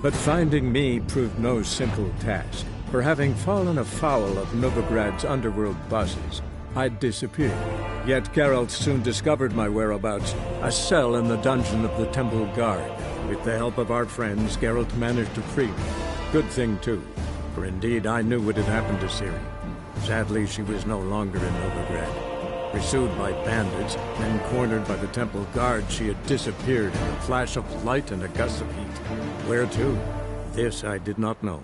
But finding me proved no simple task, for having fallen afoul of Novigrad's underworld bosses, I'd disappeared. Yet Geralt soon discovered my whereabouts, a cell in the dungeon of the Temple Guard. With the help of our friends, Geralt managed to free me. Good thing, too, for indeed I knew what had happened to Ciri. Sadly, she was no longer in Novigrad. Pursued by bandits, then cornered by the Temple Guard, she had disappeared in a flash of light and a gust of heat. Where to? This I did not know.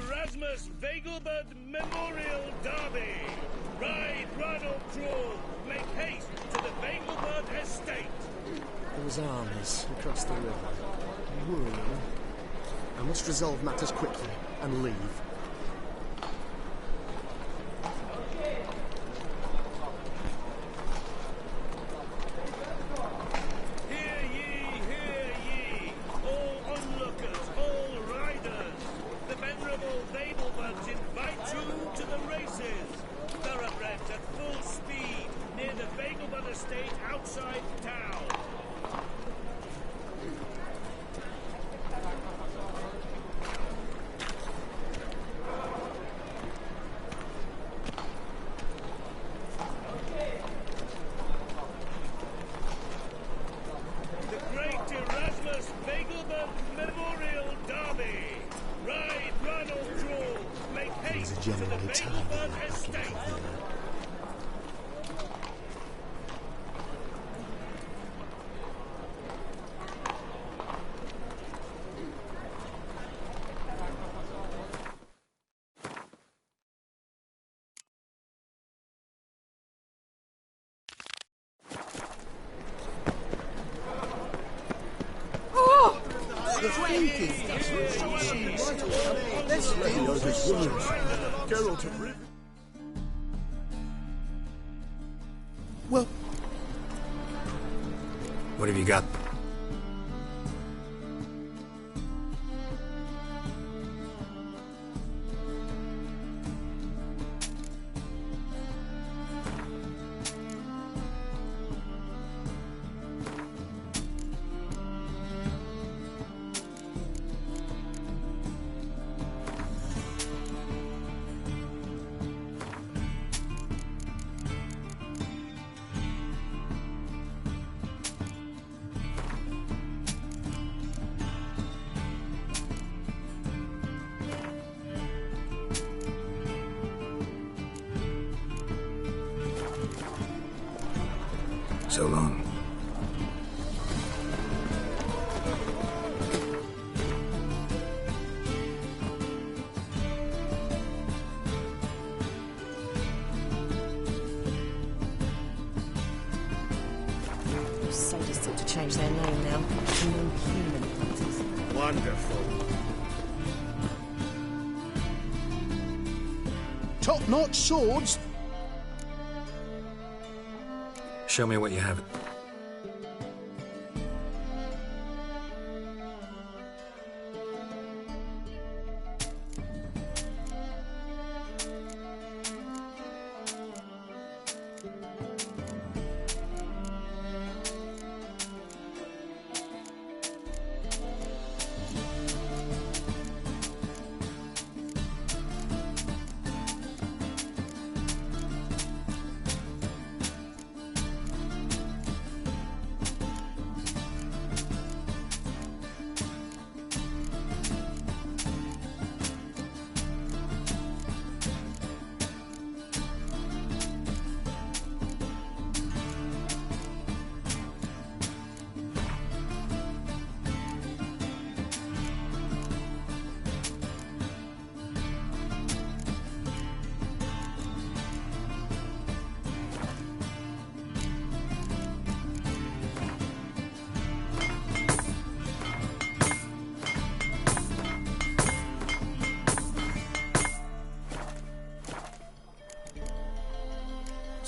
Erasmus Vegelbud Memorial Derby. Ride, run or crawl. Make haste to the Vegelbud estate. There was armies across the river. Worrying. I must resolve matters quickly and leave. Well, what have you got? So long. Sadists ought to change their name now. No human hunters. Wonderful. top-notch swords. Show me what you have.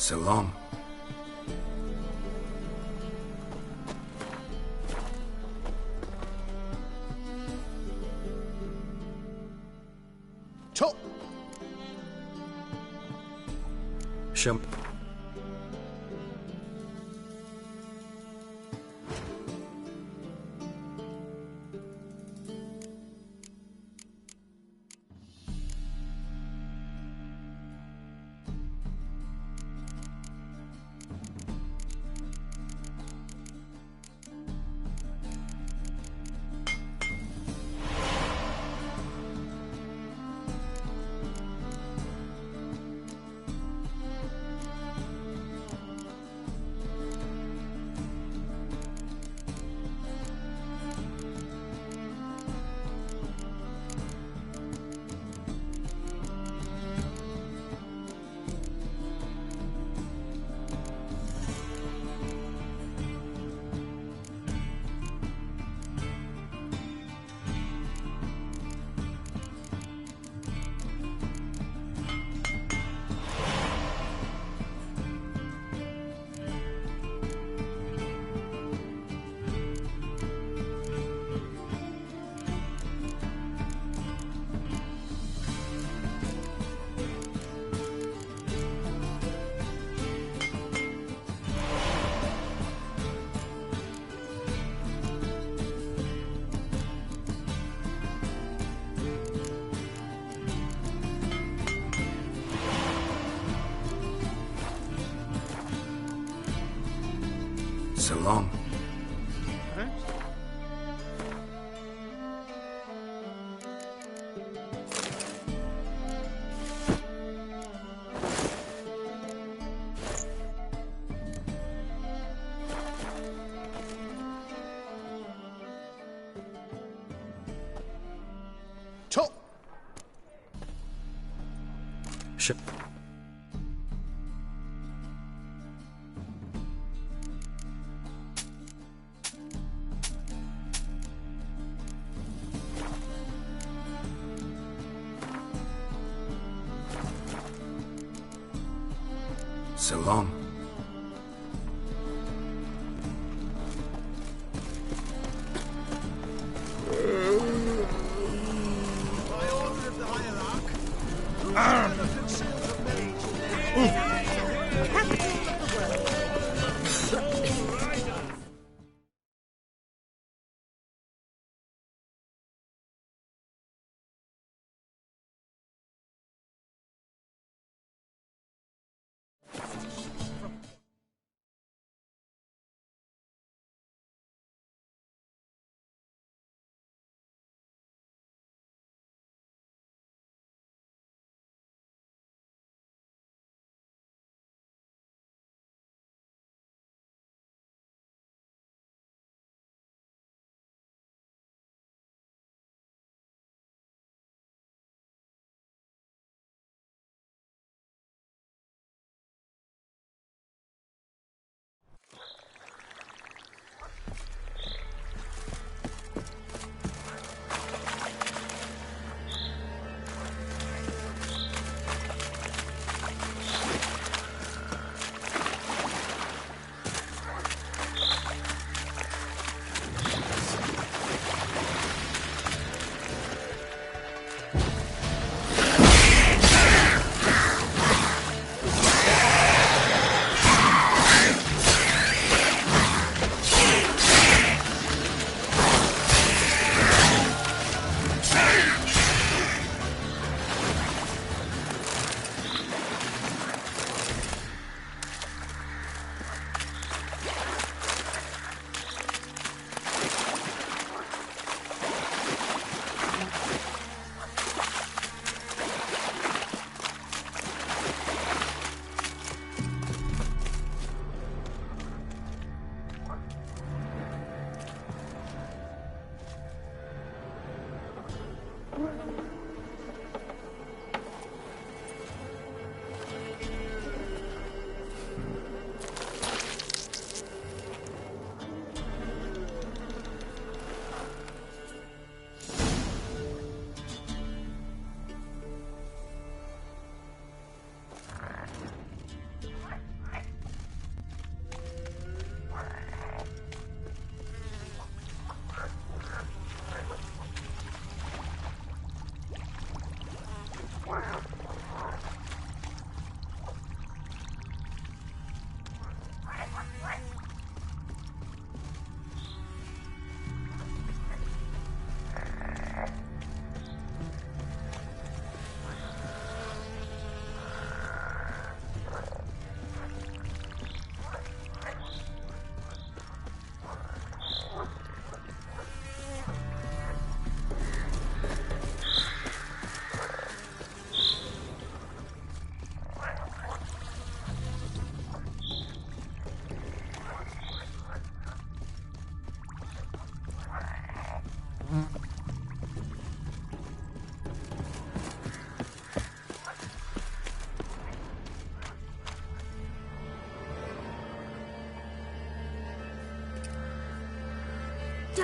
So long. Chop! Show me. So long. Chop! Show. So long. By order of the hierarch, elephant seals of mage.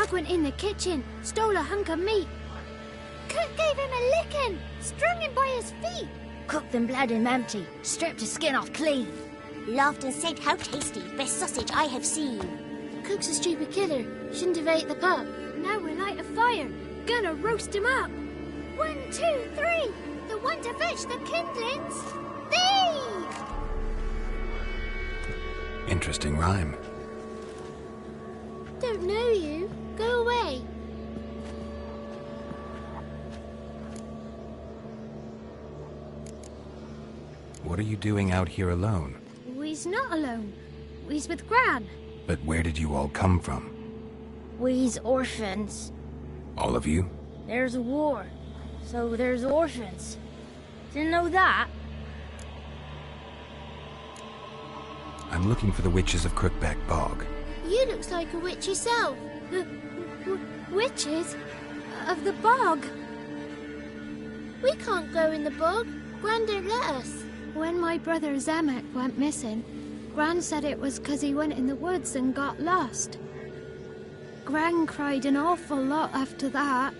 Cook went in the kitchen, stole a hunk of meat. Cook gave him a licking, strung him by his feet. Cooked and bled him empty, stripped his skin off clean. Laughed and said, "How tasty, best sausage I have seen." Cook's a stupid killer, shouldn't have ate the pup. Now we'll light a fire, gonna roast him up. 1, 2, 3, the one to fetch the kindlings. Thee! Interesting rhyme. Don't know you. Go away. What are you doing out here alone? We's not alone. We's with Gran. But where did you all come from? We's orphans. All of you? There's a war, so there's orphans. Didn't know that? I'm looking for the witches of Crookback Bog. You looks like a witch yourself. The witches of the bog. We can't go in the bog. Gran don't let us. When my brother Zemek went missing, Gran said it was 'cause he went in the woods and got lost. Gran cried an awful lot after that.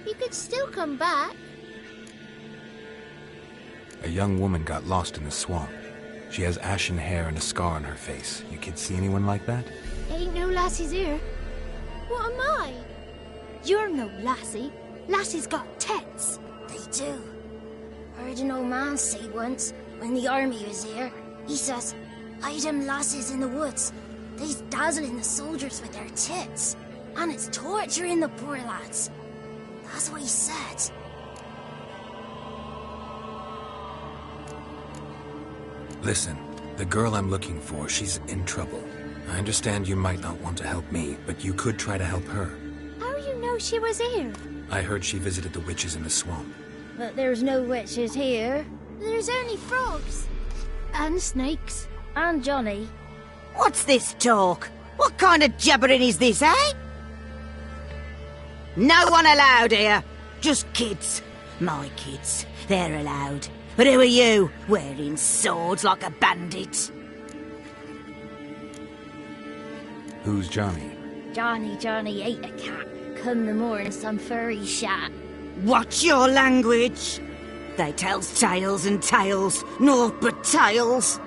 You could still come back. A young woman got lost in the swamp. She has ashen hair and a scar on her face. You kids see anyone like that? Ain't no lassies here. What am I? You're no lassie. Lassie's got tits. They do. Heard an old man say once, when the army was here, he says, "Hide them lasses in the woods. They's dazzling the soldiers with their tits, and it's torturing the poor lads." That's what he said. Listen, the girl I'm looking for, she's in trouble. I understand you might not want to help me, but you could try to help her. How you know she was here? I heard she visited the witches in the swamp. But there's no witches here. There's only frogs. And snakes. And Johnny. What's this talk? What kind of jabbering is this, eh? No one allowed here. Just kids. My kids. They're allowed. But who are you, wearing swords like a bandit? Who's Johnny? Johnny ate a cat. Come the morning some furry shat. Watch your language. They tells tales and tales, naught but tales.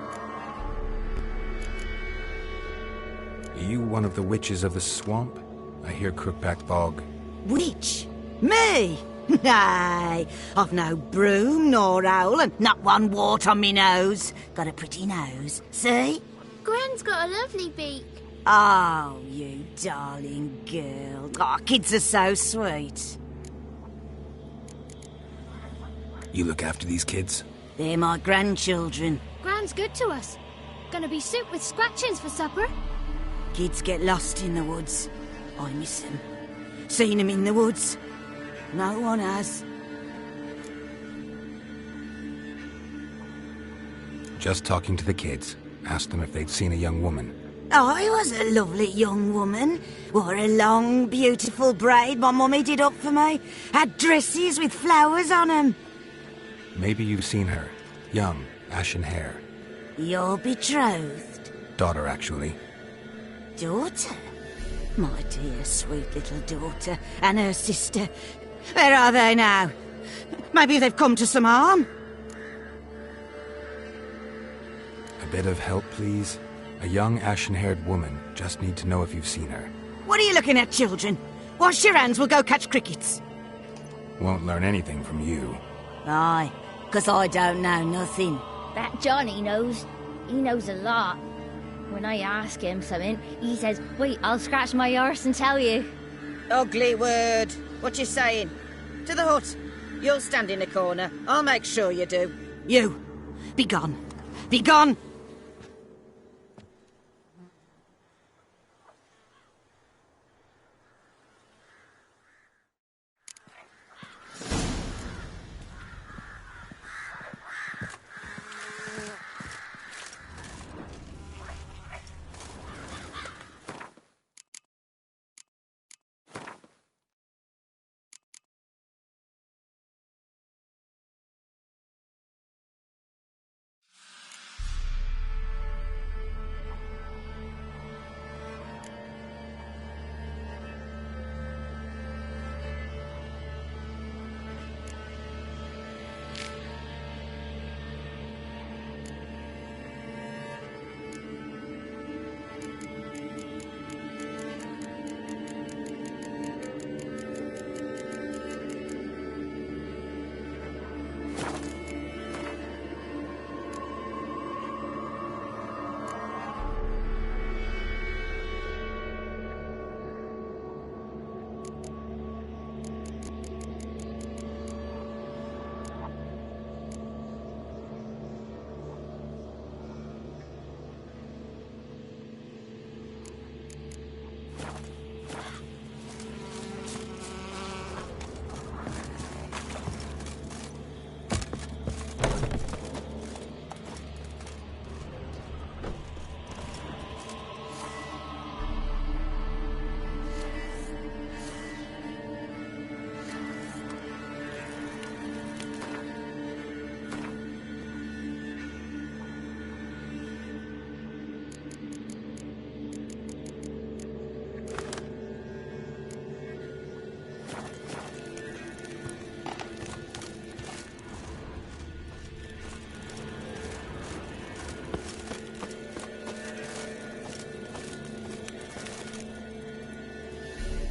Are you one of the witches of the swamp? I hear Crookback Bog. Witch? Me? Nay, I've no broom nor owl and not one wart on me nose. Got a pretty nose, see? Gran's got a lovely beak. Oh, you darling girl. Oh, kids are so sweet. You look after these kids? They're my grandchildren. Gran's good to us. Gonna be soup with scratchings for supper. Kids get lost in the woods. I miss them. Seen them in the woods. No one has. Just talking to the kids. Asked them if they'd seen a young woman. I was a lovely young woman. Wore a long, beautiful braid my mummy did up for me. Had dresses with flowers on 'em. Maybe you've seen her. Young, ashen hair. Your betrothed? Daughter, actually. Daughter? My dear, sweet little daughter. And her sister. Where are they now? Maybe they've come to some harm? A bit of help, please? A young, ashen-haired woman. Just need to know if you've seen her. What are you looking at, children? Wash your hands, we'll go catch crickets. Won't learn anything from you. Aye, 'cause I don't know nothing. That Johnny knows. He knows a lot. When I ask him something, he says, "Wait, I'll scratch my arse and tell you." Ugly word. What you saying? To the hut. You'll stand in a corner. I'll make sure you do. You, be gone. Be gone!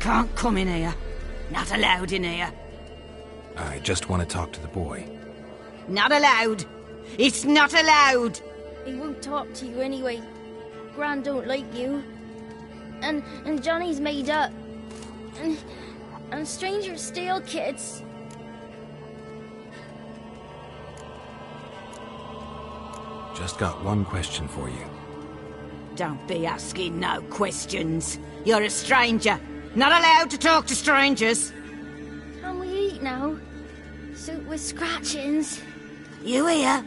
can't come in here. Not allowed in here. I just want to talk to the boy. Not allowed. It's not allowed. He won't talk to you anyway. Gran don't like you. And Johnny's made up. And strangers steal kids. Just got one question for you. Don't be asking no questions. You're a stranger. Not allowed to talk to strangers. Can we eat now? Soup with scratchings. You hear?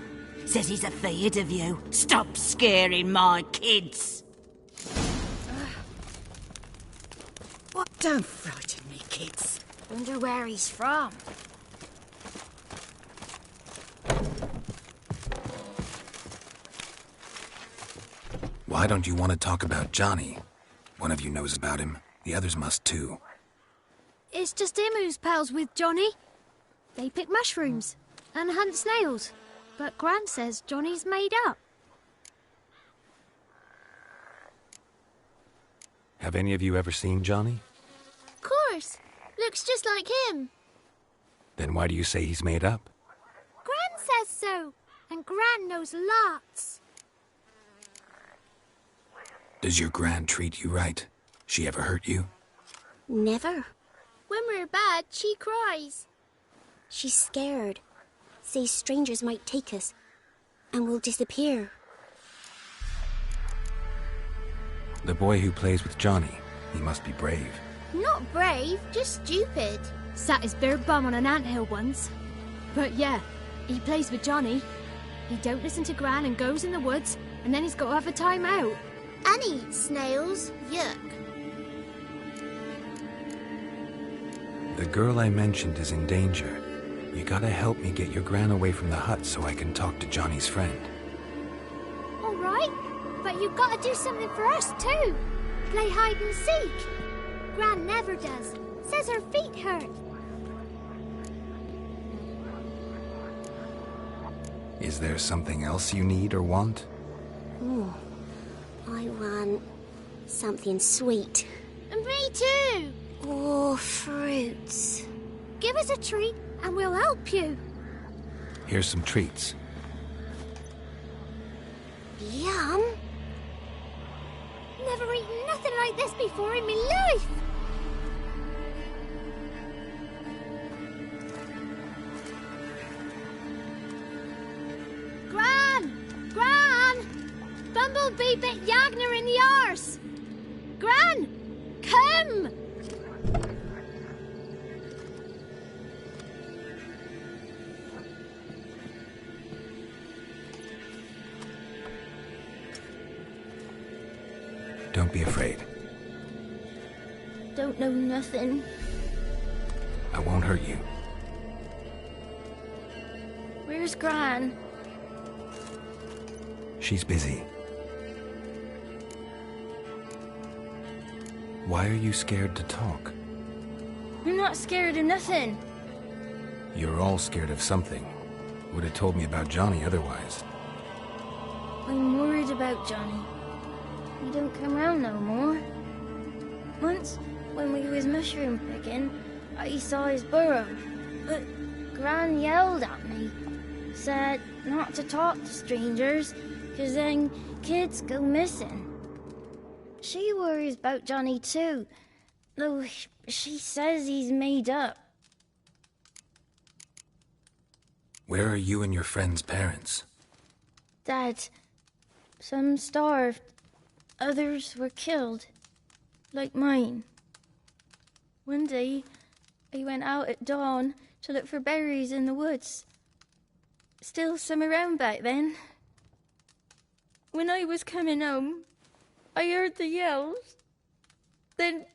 Says he's afeard of you. Stop scaring my kids. What? Don't frighten me, kids. Wonder where he's from. Why don't you want to talk about Johnny? One of you knows about him. The others must too. It's just him who's pals with Johnny. They pick mushrooms and hunt snails. But Gran says Johnny's made up. Have any of you ever seen Johnny? Of course. Looks just like him. Then why do you say he's made up? Gran says so. And Gran knows lots. Does your Gran treat you right? She ever hurt you? Never. When we're bad, she cries. She's scared. Says strangers might take us. And we'll disappear. The boy who plays with Johnny, he must be brave. Not brave, just stupid. Sat his bare bum on an anthill once. But yeah, he plays with Johnny. He don't listen to Gran and goes in the woods, and then he's got to have a time out. And eats snails. Yuck. The girl I mentioned is in danger. You gotta help me get your Gran away from the hut so I can talk to Johnny's friend. All right, but you've got to do something for us too. Play hide and seek. Gran never does. Says her feet hurt. Is there something else you need or want? Ooh, I want something sweet. And me too. Oh, fruits. Give us a treat and we'll help you. Here's some treats. Yum. Never eaten nothing like this before in my life. Gran! Gran! Bumblebee bit Yagner in the arse. Gran! Come! Don't be afraid. Don't know nothing. I won't hurt you. Where's Gran? She's busy. Why are you scared to talk? I'm not scared of nothing. You're all scared of something. Would have told me about Johnny otherwise. I'm worried about Johnny. He don't come round no more. Once, when we was mushroom picking, I saw his burrow. But Gran yelled at me. Said not to talk to strangers, 'cause then kids go missing. She worries about Johnny too, though she says he's made up. Where are you and your friend's parents? Dad, some starved, others were killed, like mine. One day, I went out at dawn to look for berries in the woods. Still some around back then. When I was coming home, I heard the yells, then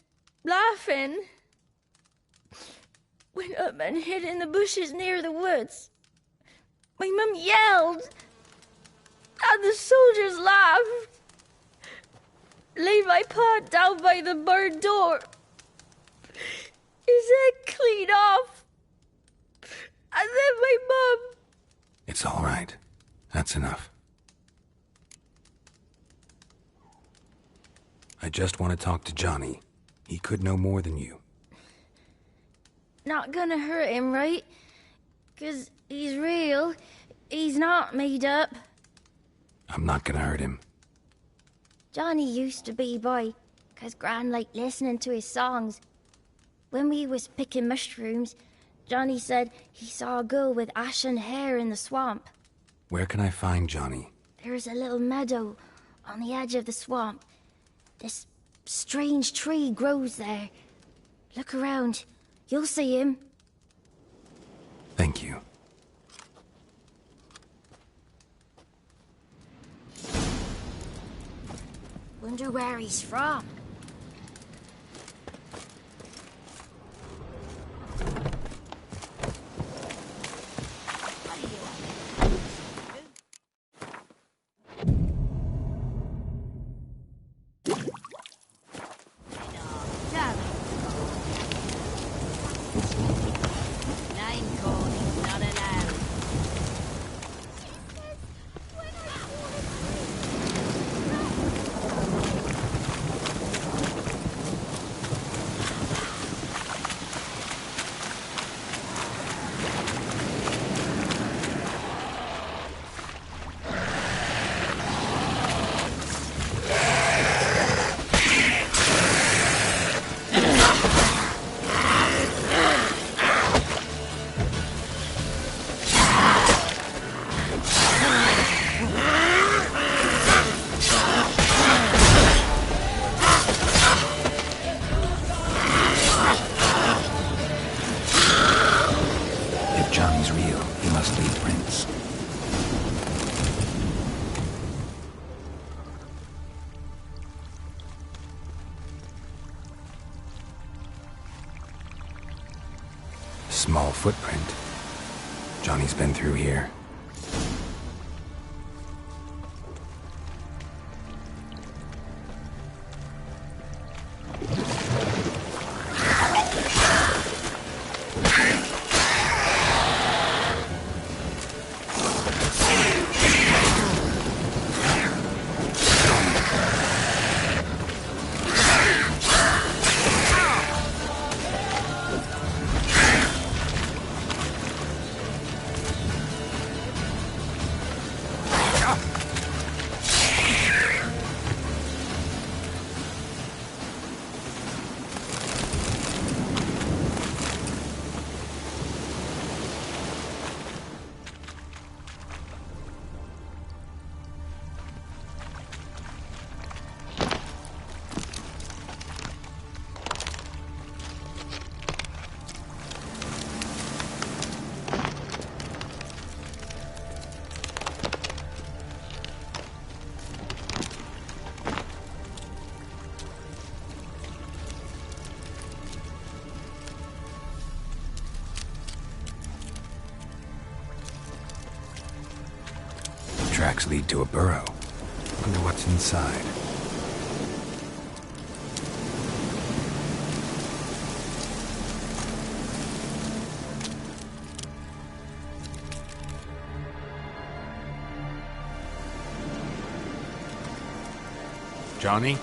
laughing. Went up and hid in the bushes near the woods. My mum yelled, and the soldiers laughed. Laid my pa down by the barn door. His head clean off. And then my mum... It's all right. That's enough. I just want to talk to Johnny. He could know more than you. Not gonna hurt him, right? 'Cause he's real. He's not made up. I'm not gonna hurt him. Johnny used to be boy, 'cause Gran liked listening to his songs. When we was picking mushrooms, Johnny said he saw a girl with ashen hair in the swamp. Where can I find Johnny? There's a little meadow on the edge of the swamp. This strange tree grows there. Look around. You'll see him. Thank you. Wonder where he's from. Name calling not allowed. If Johnny's real, he must leave prints. Small footprint. Johnny's been through here. Tracks lead to a burrow. Wonder what's inside. Johnny?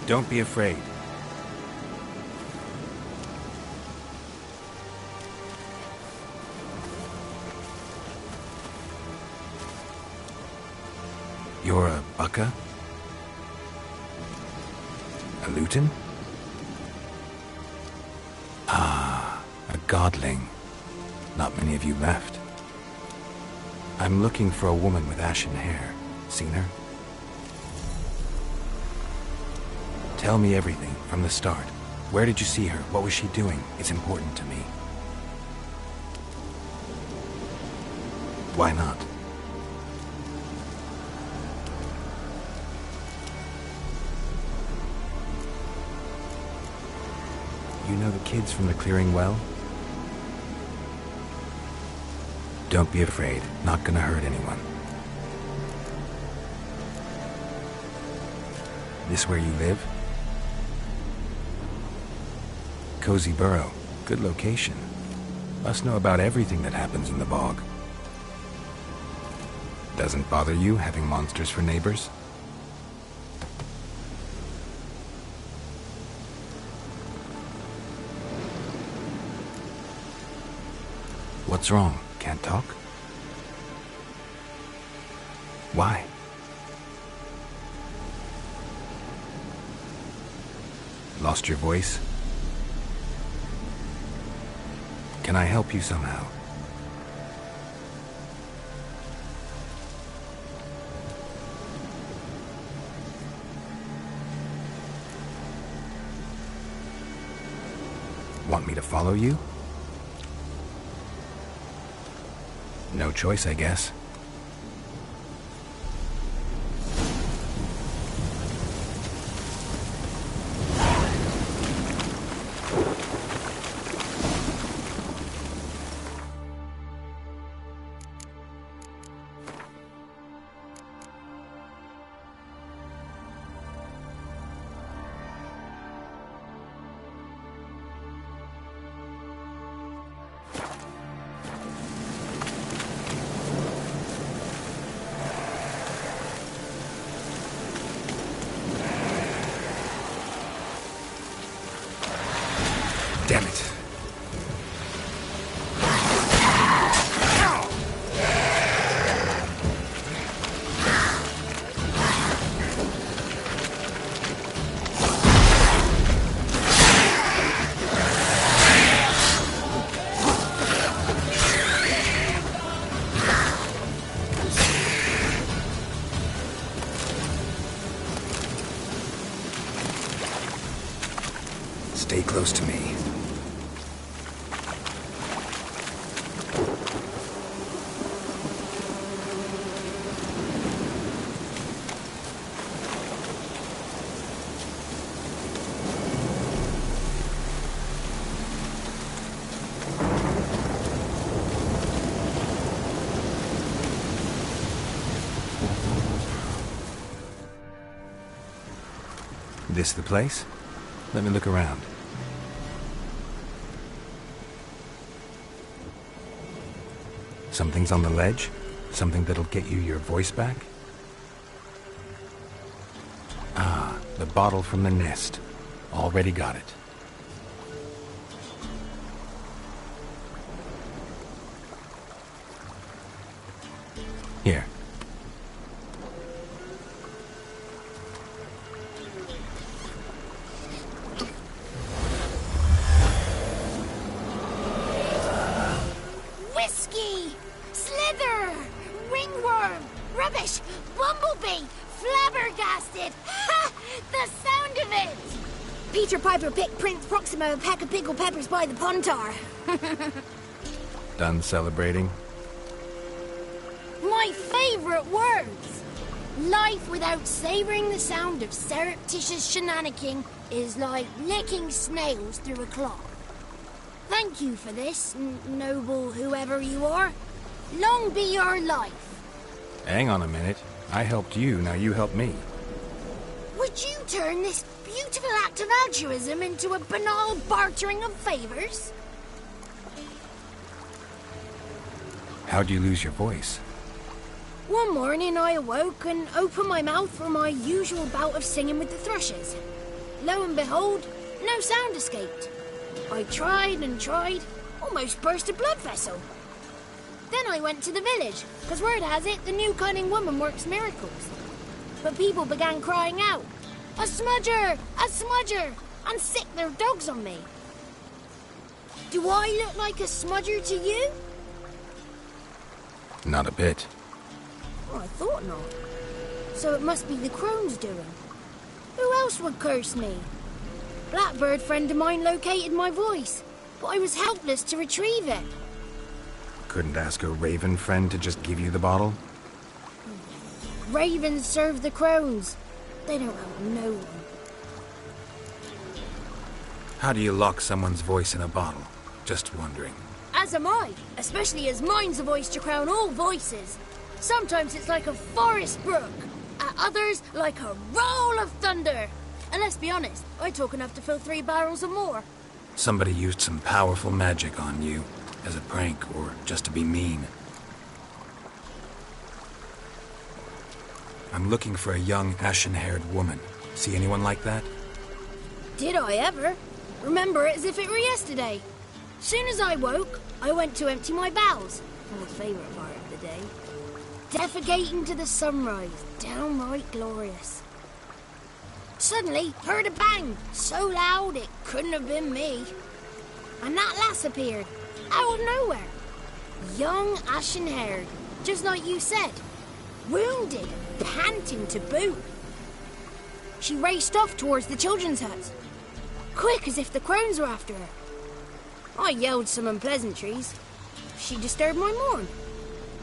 Don't be afraid. You're a Bucka? A Luton? Ah, a godling. Not many of you left. I'm looking for a woman with ashen hair. Seen her? Tell me everything, from the start. Where did you see her? What was she doing? It's important to me. Why not? You know the kids from the clearing well? Don't be afraid. Not gonna hurt anyone. This where you live? Cozy burrow. Good location. Must know about everything that happens in the bog. Doesn't bother you having monsters for neighbors? What's wrong? Can't talk? Why? Lost your voice? Can I help you somehow? Want me to follow you? No choice, I guess. Damn it. Stay close to me. This the place? Let me look around. Something's on the ledge? Something that'll get you your voice back? Ah, the bottle from the nest. Already got it. Here. Whiskey! Slither! Ringworm! Rubbish! Bumblebee! Flabbergasted! Ha! The sound of it! Peter Piper picked Prince Proximo a pack of pickled peppers by the pontar. Done celebrating? My favourite words! Life without savouring the sound of surreptitious shenanigans is like licking snails through a cloth. Thank you for this, noble whoever you are. Long be your life. Hang on a minute. I helped you, now you help me. Would you turn this beautiful act of altruism into a banal bartering of favours? How'd you lose your voice? One morning I awoke and opened my mouth for my usual bout of singing with the thrushes. Lo and behold, no sound escaped. I tried and tried, almost burst a blood vessel. Then I went to the village, because word has it the new cunning woman works miracles. But people began crying out, "A smudger! A smudger!" and sick their dogs on me. Do I look like a smudger to you? Not a bit. Well, I thought not. So it must be the crone's doing. Who else would curse me? Blackbird friend of mine located my voice, but I was helpless to retrieve it. Couldn't ask a raven friend to just give you the bottle? Ravens serve the crones. They don't help no one. How do you lock someone's voice in a bottle? Just wondering. As am I, especially as mine's a voice to crown all voices. Sometimes it's like a forest brook, at others like a roll of thunder. And let's be honest, I talk enough to fill 3 barrels or more. Somebody used some powerful magic on you. as a prank or just to be mean. I'm looking for a young, ashen-haired woman. See anyone like that? Did I ever? Remember it as if it were yesterday. Soon as I woke, I went to empty my bowels. My favourite part of the day. Defecating to the sunrise. Downright glorious. Suddenly, heard a bang. So loud it couldn't have been me. And that lass appeared. Out of nowhere. Young, ashen-haired. Just like you said. Wounded. Panting to boot. She raced off towards the children's hut. Quick as if the crones were after her. I yelled some unpleasantries. She disturbed my morn.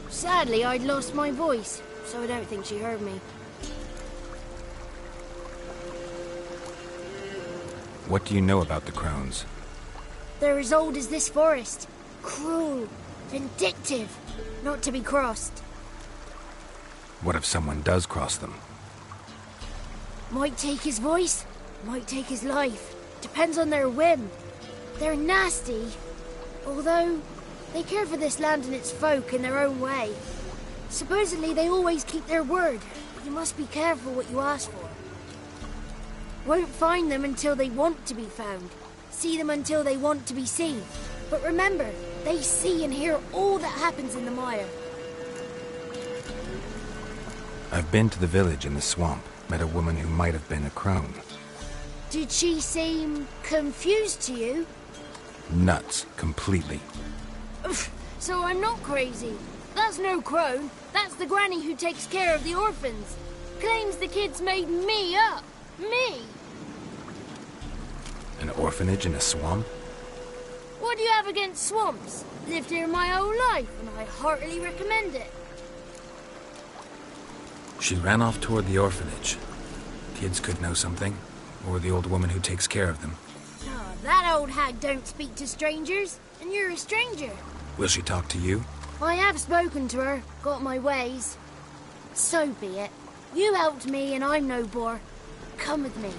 Sadly, I'd lost my voice, so I don't think she heard me. What do you know about the crones? They're as old as this forest. Cruel, vindictive, not to be crossed. What if someone does cross them? Might take his voice, might take his life. Depends on their whim. They're nasty, although they care for this land and its folk in their own way. Supposedly they always keep their word, but you must be careful what you ask for. Won't find them until they want to be found. See them until they want to be seen. But remember, they see and hear all that happens in the mire. I've been to the village in the swamp, met a woman who might have been a crone. Did she seem confused to you? Nuts, completely. So I'm not crazy. That's no crone. That's the granny who takes care of the orphans. Claims the kids made me up. Me! An orphanage in a swamp? What do you have against swamps? Lived here my whole life, and I heartily recommend it. She ran off toward the orphanage. Kids could know something, or the old woman who takes care of them. Oh, that old hag don't speak to strangers, and you're a stranger. Will she talk to you? I have spoken to her, got my ways. So be it. You helped me, and I'm no bore. Come with me.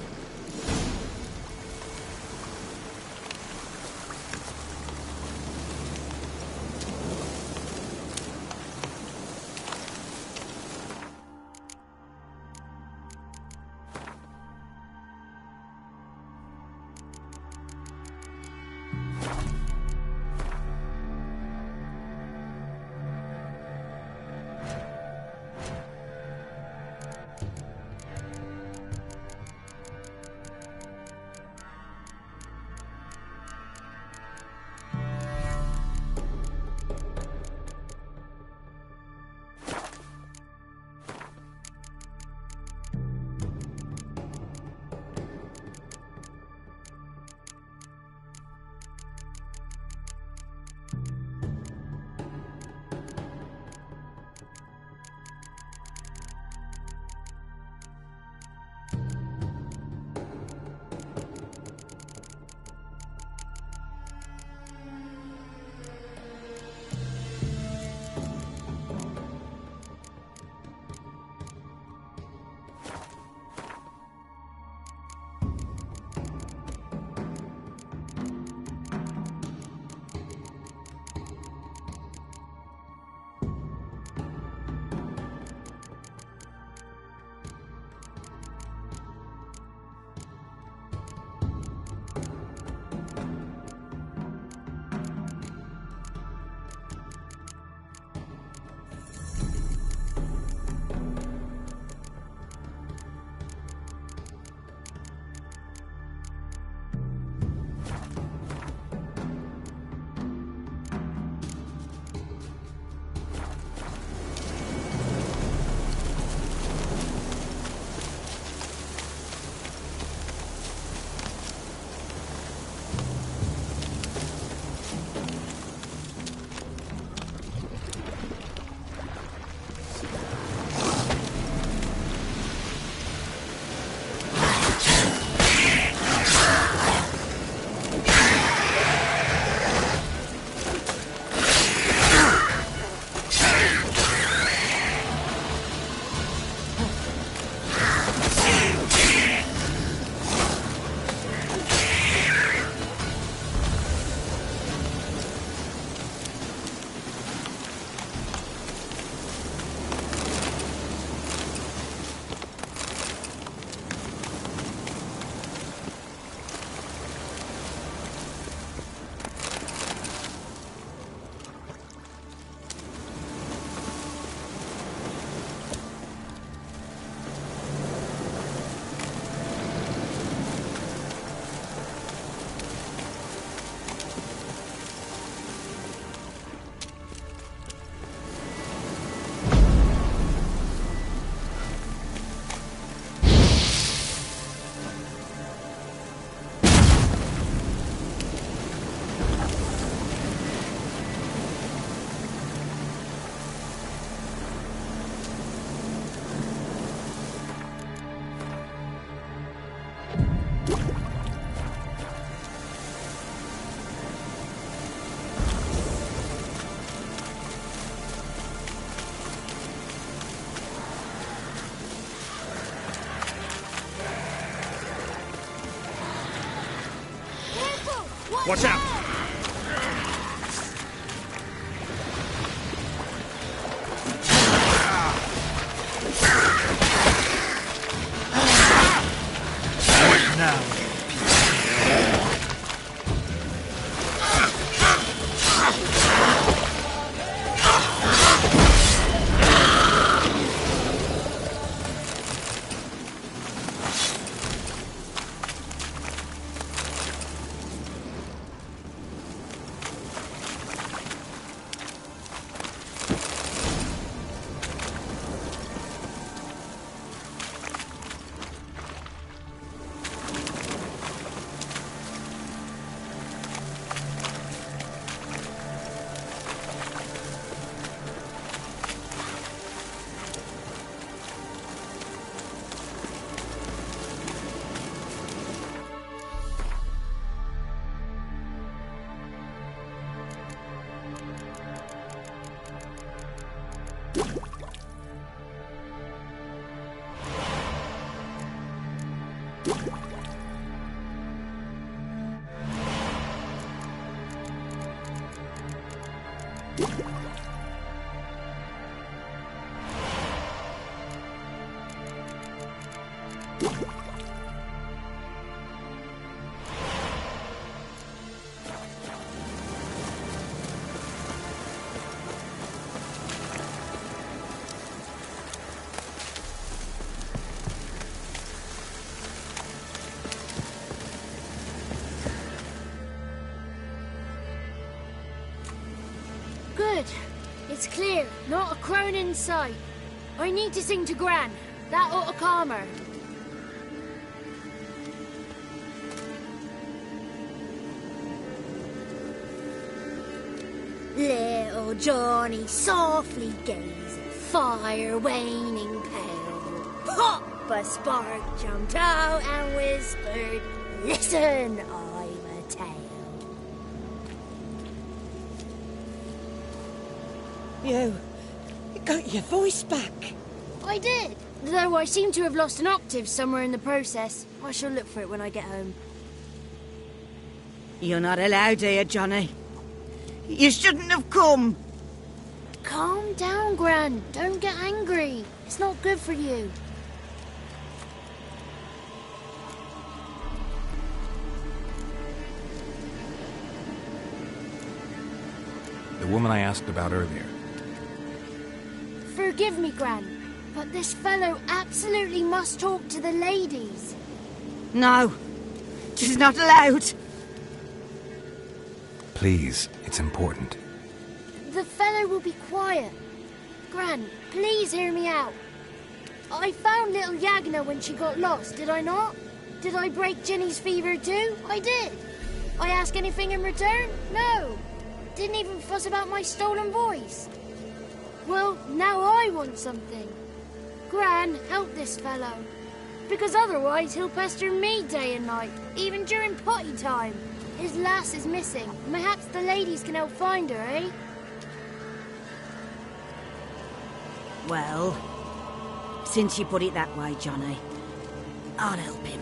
Watch out! Now. Good. It's clear. Not a crone in sight. I need to sing to Gran. That ought to calm her. Little Johnny softly gazed, fire waning pale. Pop! A spark jumped out and whispered, "Listen, I'm a tale." You got your voice back. I did, though I seem to have lost an octave somewhere in the process. I shall look for it when I get home. You're not allowed here, Johnny. You shouldn't have come. Calm down, Gran. Don't get angry. It's not good for you. The woman I asked about earlier. Forgive me, Gran, but this fellow absolutely must talk to the ladies. No, she's not allowed. Please, it's important. The fellow will be quiet. Gran, please hear me out. I found little Yagna when she got lost, did I not? Did I break Ginny's fever too? I did. I ask anything in return? No. Didn't even fuss about my stolen voice. Well, now I want something. Gran, help this fellow. Because otherwise he'll pester me day and night, even during potty time. His lass is missing. Perhaps the ladies can help find her, eh? Well, since you put it that way, Johnny, I'll help him.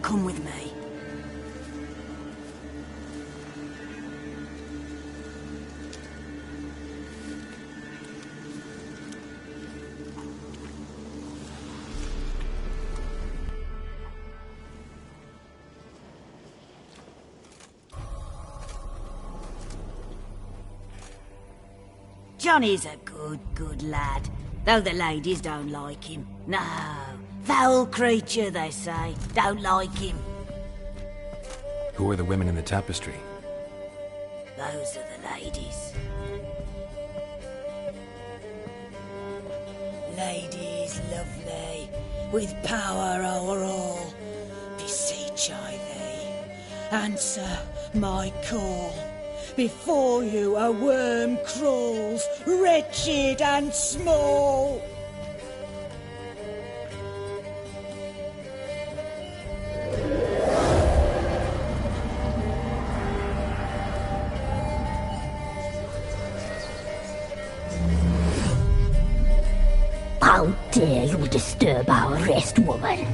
Come with me. Johnny's a good lad, though the ladies don't like him. No, foul creature, they say. Don't like him. Who are the women in the tapestry? Those are the ladies. Ladies lovely, with power o'er all. Beseech I thee, answer my call. Before you a worm crawls, wretched and small. How dare you disturb our rest, woman?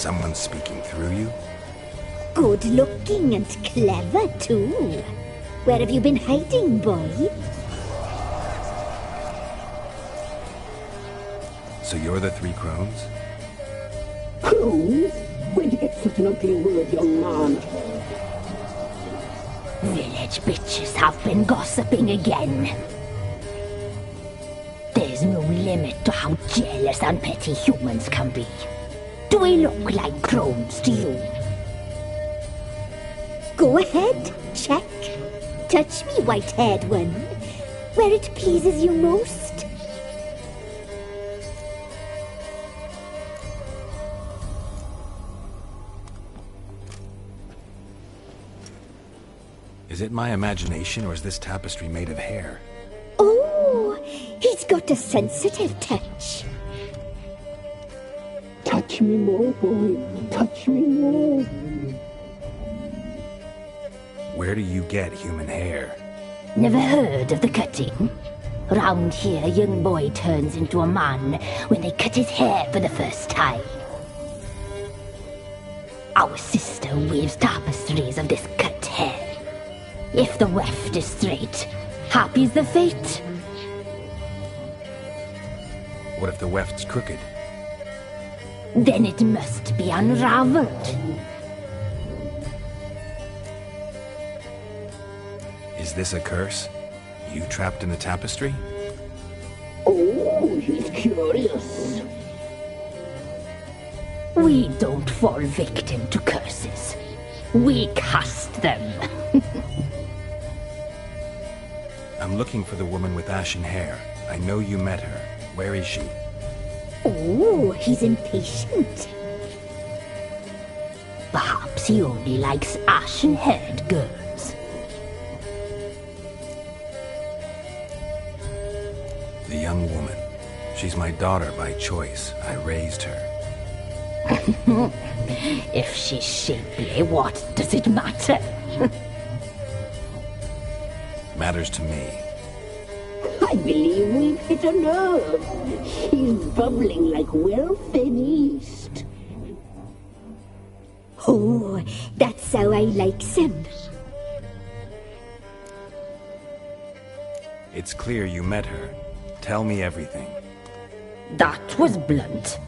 Someone speaking through you? Good looking and clever, too. Where have you been hiding, boy? So you're the three crones? Crones? Where'd you get such an ugly word, young man? Village bitches have been gossiping again. There's no limit to how jealous and petty humans can be. Do we look like crones to you? Go ahead, check. Touch me, white-haired one, where it pleases you most. Is it my imagination, or is this tapestry made of hair? Oh, he's got a sensitive touch. Touch me more, boy. Touch me more. Where do you get human hair? Never heard of the cutting? Round here, a young boy turns into a man when they cut his hair for the first time. Our sister weaves tapestries of this cut hair. If the weft is straight, happy's the fate. What if the weft's crooked? Then it must be unraveled. Is this a curse? You trapped in the tapestry? Oh, he's curious. We don't fall victim to curses. We cast them. I'm looking for the woman with ashen hair. I know you met her. Where is she? Oh, he's impatient. Perhaps he only likes ashen-haired girls. The young woman. She's my daughter by choice. I raised her. If she's shapely, what does it matter? Matters to me. I believe we've hit a nerve. She's bubbling like well-fed yeast. Oh, that's how I likes him. It's clear you met her. Tell me everything. That was blunt.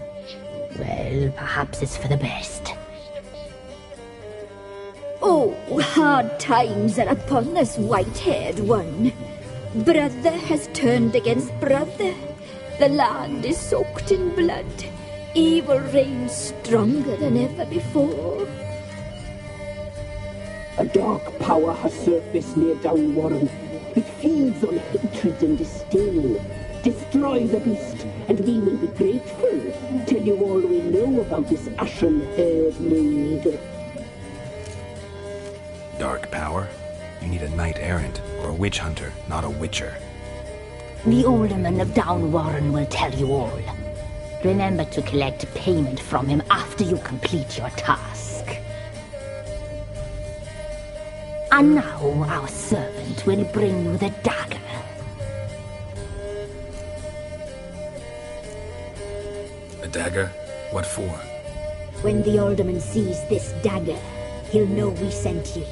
Well, perhaps it's for the best. Oh, hard times are upon us, white-haired one. Brother has turned against brother. The land is soaked in blood. Evil reigns stronger than ever before. A dark power has surfaced near Downwarren. It feeds on hatred and disdain. Destroy the beast, and we will be grateful. Tell you all we know about this ashen-haired maid. Dark power? You need a knight-errant or a witch hunter, not a witcher. The alderman of Downwarren will tell you all. Remember to collect payment from him after you complete your task. And now our servant will bring you the dagger. A dagger? What for? When the alderman sees this dagger, he'll know we sent you.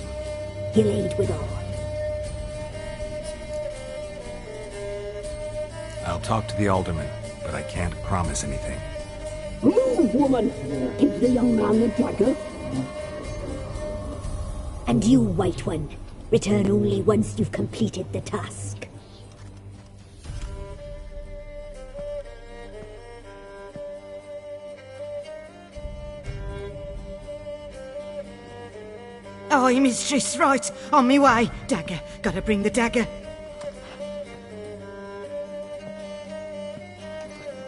He'll aid with all. I'll talk to the alderman, but I can't promise anything. Move, woman! Give the young man the dagger. And you, White One, return only once you've completed the task. Aye, mistress, right. On me way. Dagger. Gotta bring the dagger.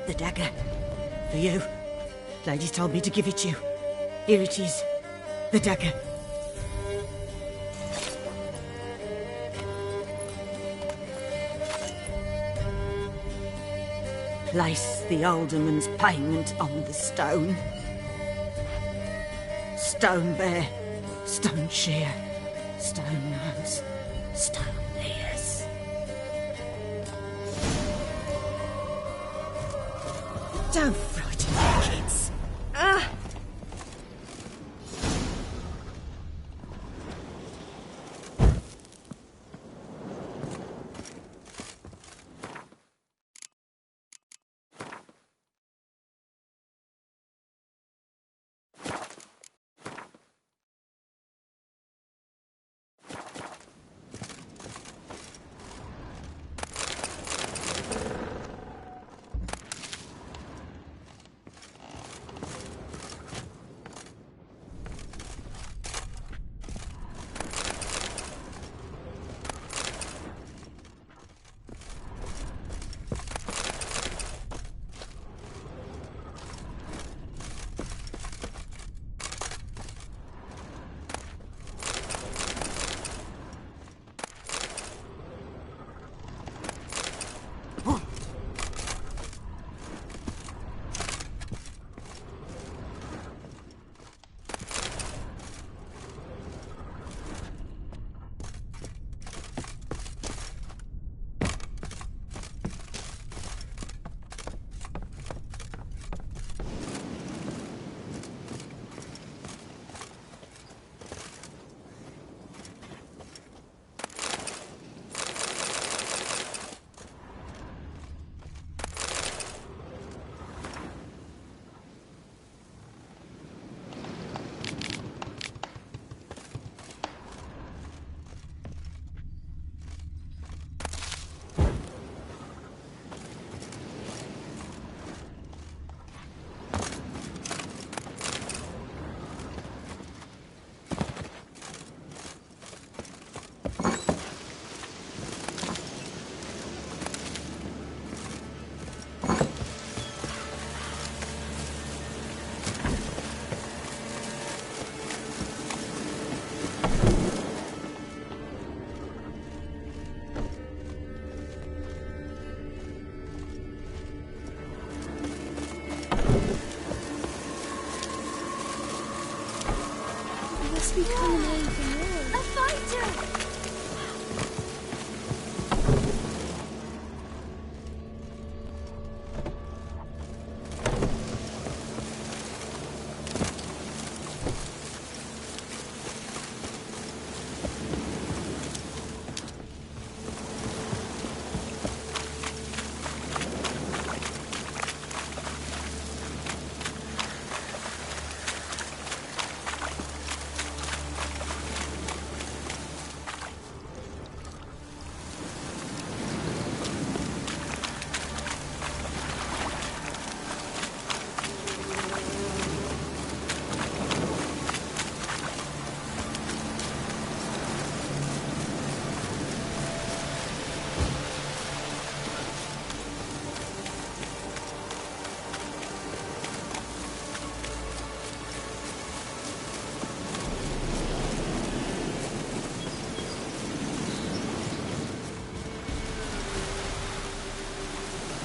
The dagger. For you. Lady told me to give it you. Here it is. The dagger. Place the alderman's payment on the stone. Stone bear. Stone shear, stone nose, stone ears. Don't frighten the kids.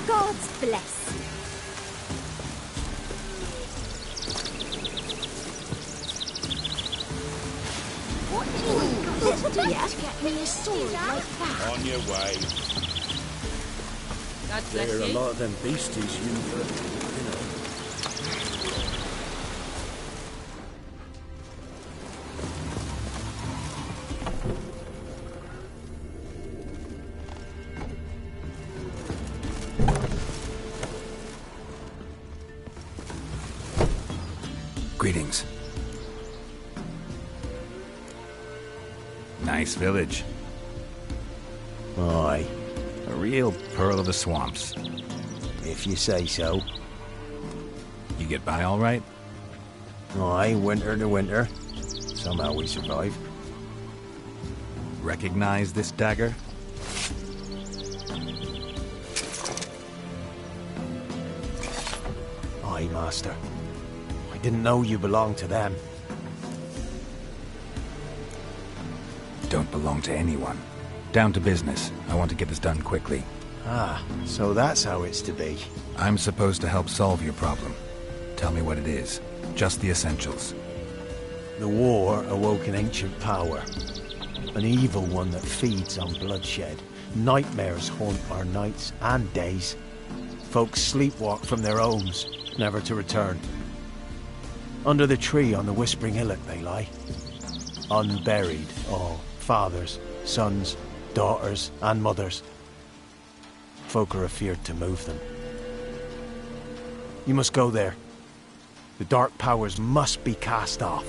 God's bless. What did you get me a sword like that? On your way. God bless There are a you. lot of them beasties you know. Greetings. Nice village. Aye, A real pearl of the swamps. if you say so. You get by all right? Aye, winter to winter. Somehow we survive. Recognize this dagger? Aye, master. I didn't know you belonged to them. Don't belong to anyone. Down to business. I want to get this done quickly. Ah, so that's how it's to be. I'm supposed to help solve your problem. Tell me what it is. Just the essentials. The war awoke an ancient power. An evil one that feeds on bloodshed. Nightmares haunt our nights and days. Folks sleepwalk from their homes, never to return. Under the tree on the Whispering Hillock they lie. Unburied, all. Fathers, sons, daughters, and mothers. Folk are afeard to move them. You must go there. The dark powers must be cast off.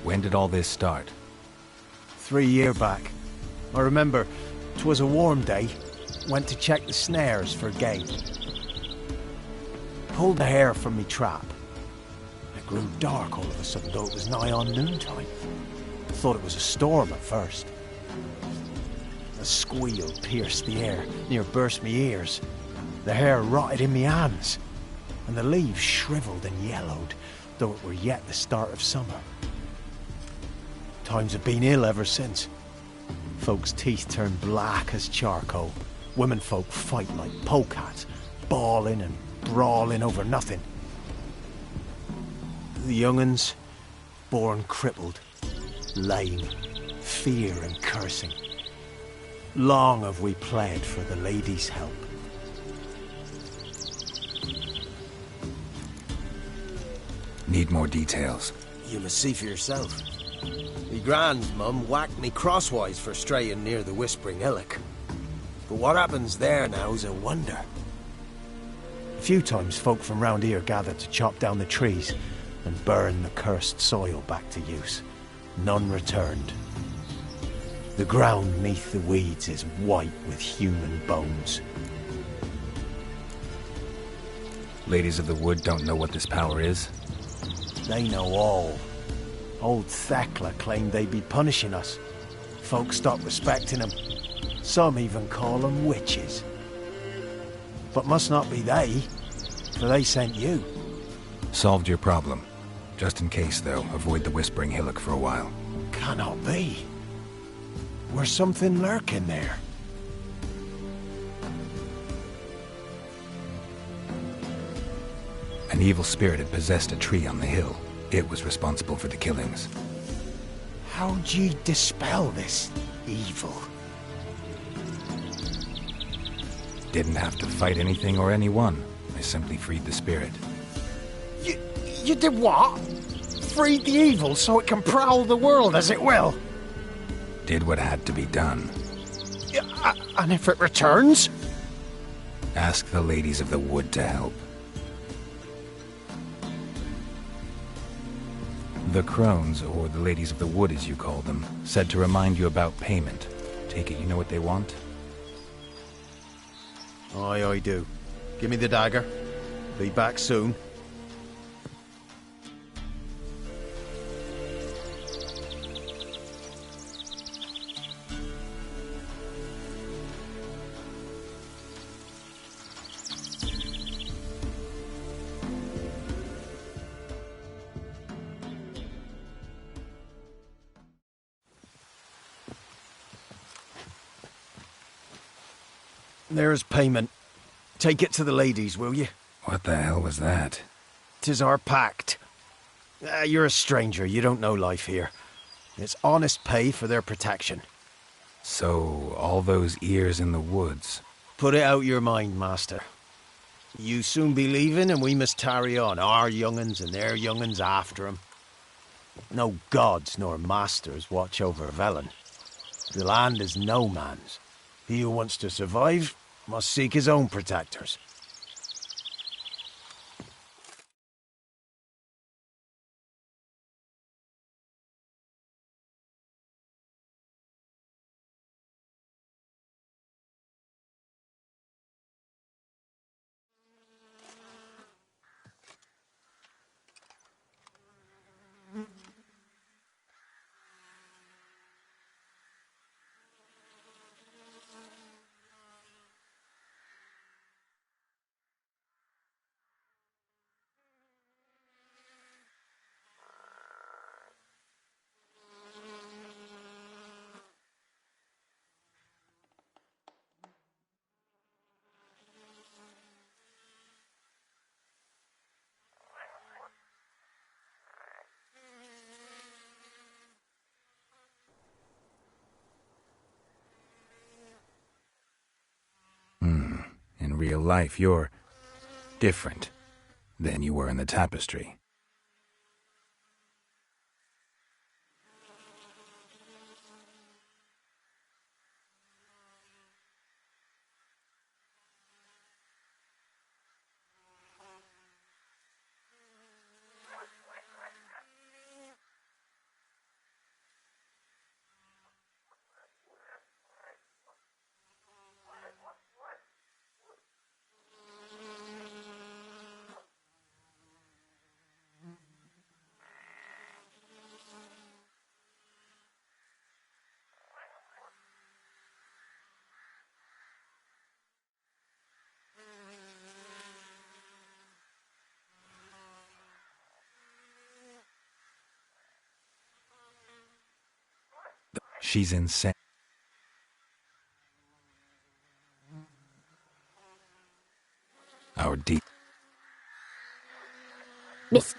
When did all this start? 3 years back. I remember 'twas a warm day. Went to check the snares for game. Pulled the hair from me trap. It grew dark all of a sudden, though it was nigh on noontime. Thought it was a storm at first. A squeal pierced the air, near burst me ears. The hair rotted in me hands, and the leaves shriveled and yellowed, though it were yet the start of summer. Times have been ill ever since. Folks' teeth turn black as charcoal. Womenfolk fight like polecats, bawling and brawling over nothing. The young'uns, born crippled, lame, fear and cursing. Long have we pled for the lady's help. Need more details. You must see for yourself. Me grandmum whacked me crosswise for straying near the Whispering Hillock. But what happens there now's a wonder. A few times folk from round here gathered to chop down the trees and burn the cursed soil back to use. None returned. The ground neath the weeds is white with human bones. Ladies of the Wood don't know what this power is? They know all. Old Thekla claimed they'd be punishing us. Folk stopped respecting them. Some even call them witches. But must not be they, for they sent you. Solved your problem. Just in case, though, avoid the Whispering Hillock for a while. Cannot be. Where's something lurking there? An evil spirit had possessed a tree on the hill. It was responsible for the killings. How'd ye dispel this evil? Didn't have to fight anything or anyone. I simply freed the spirit. You did what? Freed the evil so it can prowl the world as it will? Did what had to be done. And if it returns? Ask the ladies of the wood to help. The crones, or the ladies of the wood as you call them, said to remind you about payment. Take it you know what they want? Aye, I do. Give me the dagger. Be back soon. There's payment. Take it to the ladies, will you? What the hell was that? 'Tis our pact. You're a stranger, you don't know life here. It's honest pay for their protection. So, all those ears in the woods. Put it out your mind, master. You soon be leaving and we must tarry on, our young'uns and their young'uns after 'em. No gods nor masters watch over Velen. The land is no man's. He who wants to survive must seek his own protectors. In real life, you're different than you were in the tapestry. She's insane. Our deep. Miss.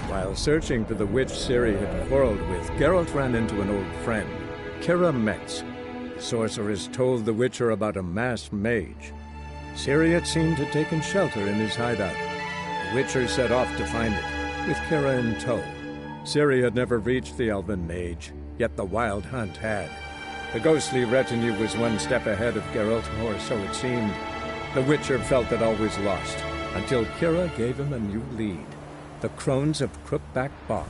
While searching for the witch Ciri had quarreled with, Geralt ran into an old friend, Kira Metz. The sorceress told the Witcher about a masked mage. Ciri had seemed to have taken shelter in his hideout. The Witcher set off to find it, with Kira in tow. Ciri had never reached the elven mage, yet the wild hunt had. The ghostly retinue was one step ahead of Geralt, or so it seemed. The Witcher felt that all was lost, until Kira gave him a new lead. The Crones of Crookback Bog.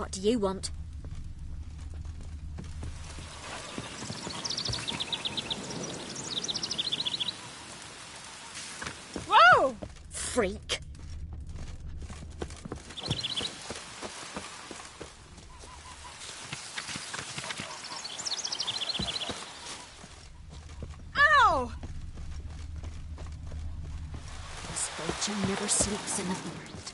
What do you want? Whoa! Freak. Ow! This vulture never sleeps in the forest.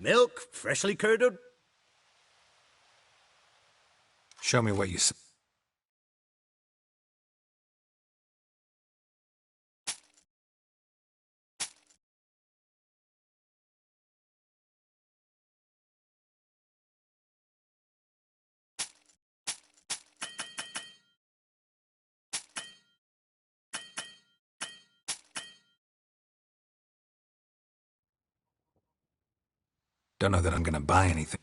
Milk, freshly curdled? Show me what you s- Don't know that I'm gonna buy anything.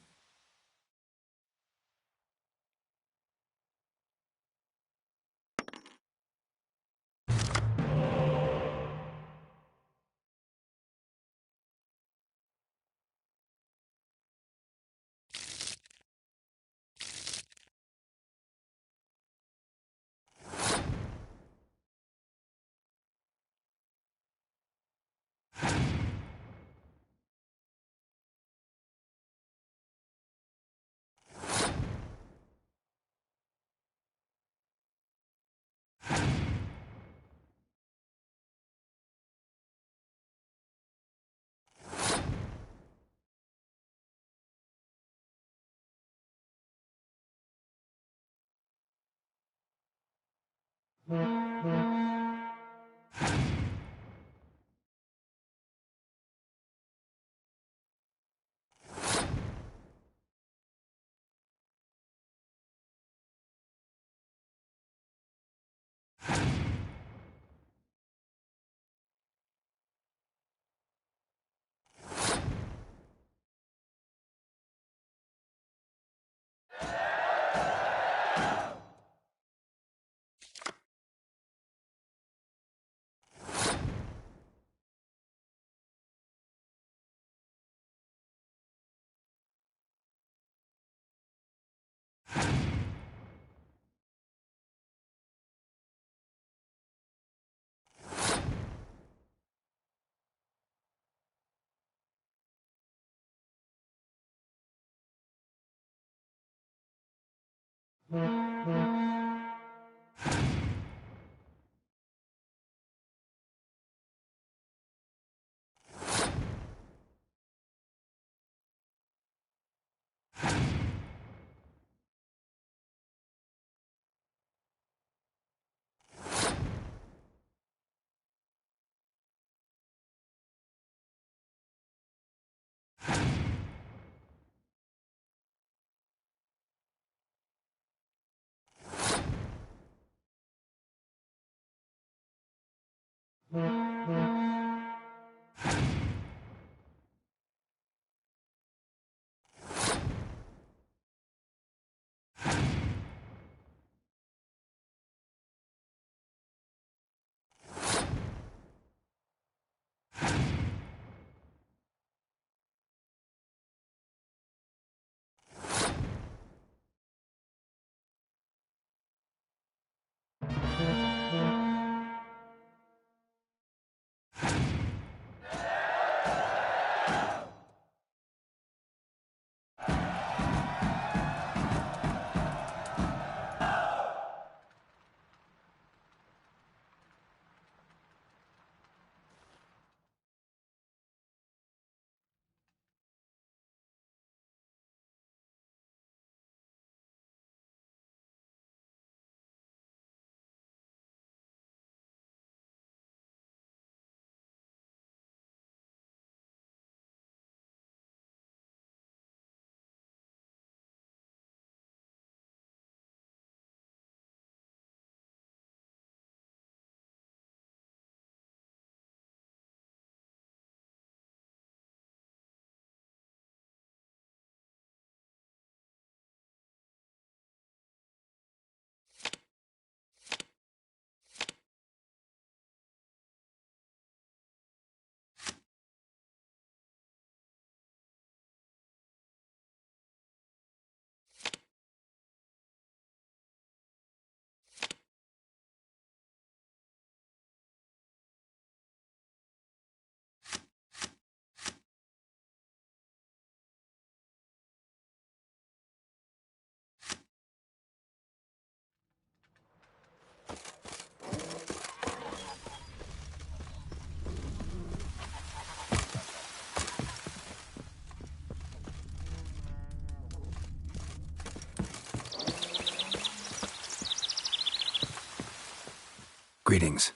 Greetings.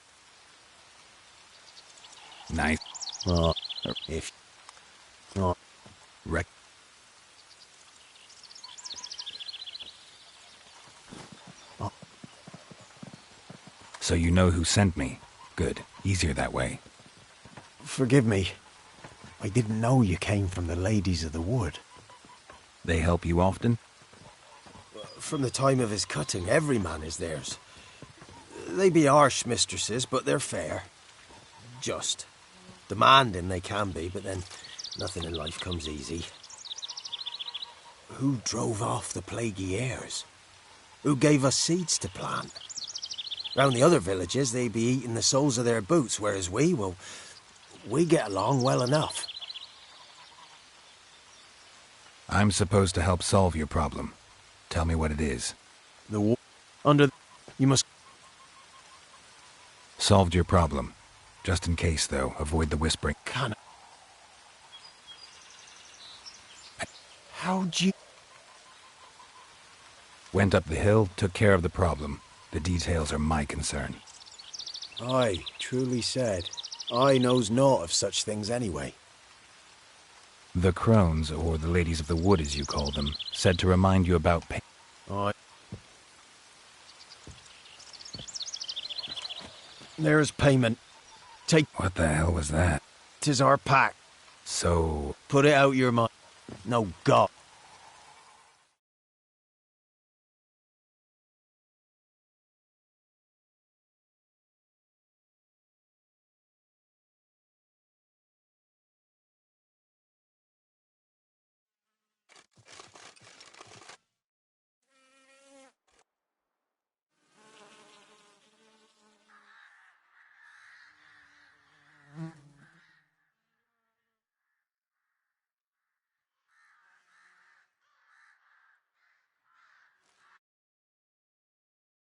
Nice. If... Rec... So you know who sent me. Good. Easier that way. Forgive me. I didn't know you came from the Ladies of the Wood. They help you often? From the time of his cutting, every man is theirs. They be harsh mistresses, but they're fair. Just. Demanding they can be, but then nothing in life comes easy. Who drove off the plaguey heirs? Who gave us seeds to plant? Round the other villages, they be eating the soles of their boots, whereas we get along well enough. I'm supposed to help solve your problem. Tell me what it is. The war... You must... Solved your problem. Just in case, though, avoid the whispering. How'd you... Went up the hill, took care of the problem. The details are my concern. Aye, truly said. I knows naught of such things anyway. The crones, or the ladies of the wood as you call them, said to remind you about Aye. There's payment. Take... What the hell was that? 'Tis our pack. So... Put it out your mind. No, God.